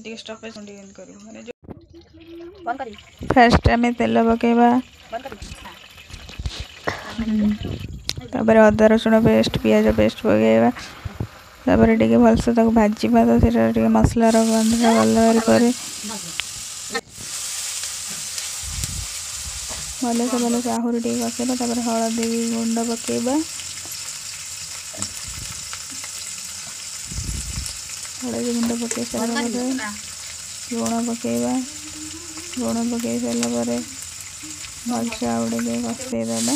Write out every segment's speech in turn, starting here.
टिके स्टॉपेज मुंडी बंद करू माने जो बंद करी फर्स्ट आम तेल पकेबा बंद करी तापर अदा रसुण पेस्ट पियाज पेस्ट पकेबा तापर टिके भलसे ताको भाजीबा तो सेटा टिके मसलार गंधटा गलार पर भलसे आहुरी टिके कसेबा तापर हळदी गुंड पकेबा हळदी गुंड पके सारा लुण पकेबा लुण पके सारा पर भलसे आउटे कसेदेबा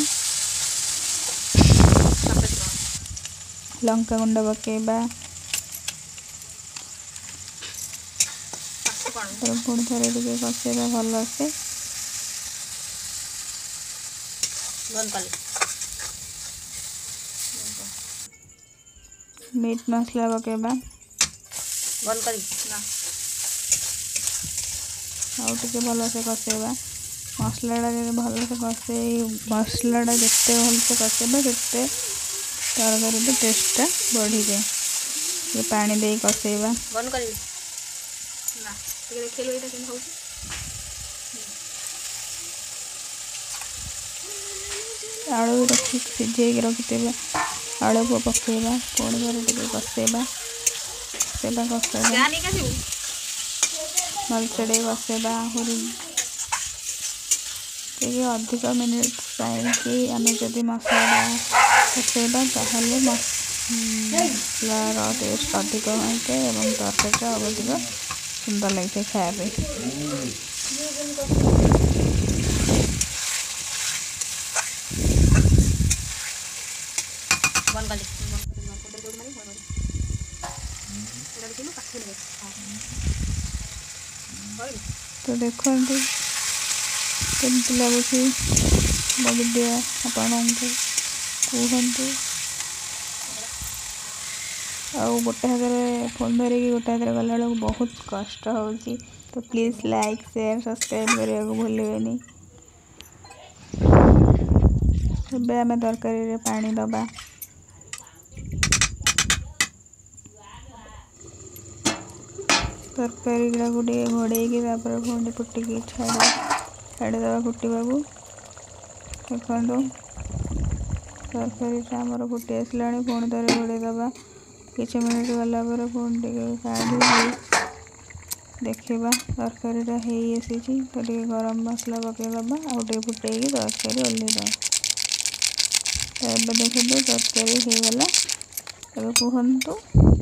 लंका गुंड पकेबा पुणी थे टे कसेबा भलसे मीट मसला पकेबा बंद करी आउटे भलसे कसेबा मसलाटा जो भलसे कसे मसलाटा जिते भलसे कसेबा सेते तरकारी टेस्टा बढ़ी जाए पानी दे कसेबा बंद करी ना टिके देखिलु एटा केन होउची आलू रखी सिझे रखिदेबा आलू को पकेबा पुणी थे टिके कसेबा सेबा कसेबा जानी का छु भलसे कसेबा आहुरी टिके अधिक मिनिट पाइकी आम जदि मसला कसेबा ताहले मसलार टेस्ट अधिक होता है और तरकारीटा अधिक सुंदर लगे खाया बंद करी तो देखो केमती लगुच वीडियो आपण कहतु आउ गोटे हाथ फोन धरिकी गोटे हाथ गला बेलू बहुत कष्ट हो तो प्लीज लाइक शेयर सब्सक्राइब करने को भूलें। ଏବେ ଆମେ ତରକାରୀରେ ପାଣି ଦବା ତରକାରୀ ଗୁଡ଼ାକୁ ଟିକେ ଘୋଡ଼େଇକି ତାପରେ ପୁଣି ଫୁଟିକି ଛାଡ଼ିଦେବା ଫୁଟିବାକୁ। ଦେଖନ୍ତୁ ତରକାରୀଟା ଆମର ଫୁଟି ଆସିଲାଣି ପୁଣି ଥରେ ଘୋଡ଼େଇ ଦେବା କିଛି ମିନିଟ୍ ଗଲା ପରେ ପୁଣି ଟିକେ କାଢ଼ିକି ଦେଖିବା ତରକାରୀଟା ହେଇ ଆସିଛି ତ ଟିକେ ଗରମ ମସଲା ପକାଇଦେବା ଆଉ ଟିକେ ଫୁଟେଇକି ତରକାରୀ ଓହ୍ଲେଇଦେବା। ଏବେ ଦେଖନ୍ତୁ ତରକାରୀ ହେଇଗଲା। ଏବେ କୁହନ୍ତୁ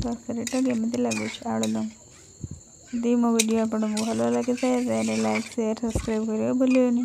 ତରକାରୀଟା କେମିତି ଲାଗୁଛି ଆଳୁଦମ୍। ଯଦି ମୋ ଭିଡ଼ିଓ ଆପଣଙ୍କୁ ଭଲ ଲାଗିଥାଏ ତାହେଲେ ଲାଇକ୍ ସେୟାର ସବସ୍କ୍ରାଇବ୍ କରିବାକୁ ଭୁଲିବେନି।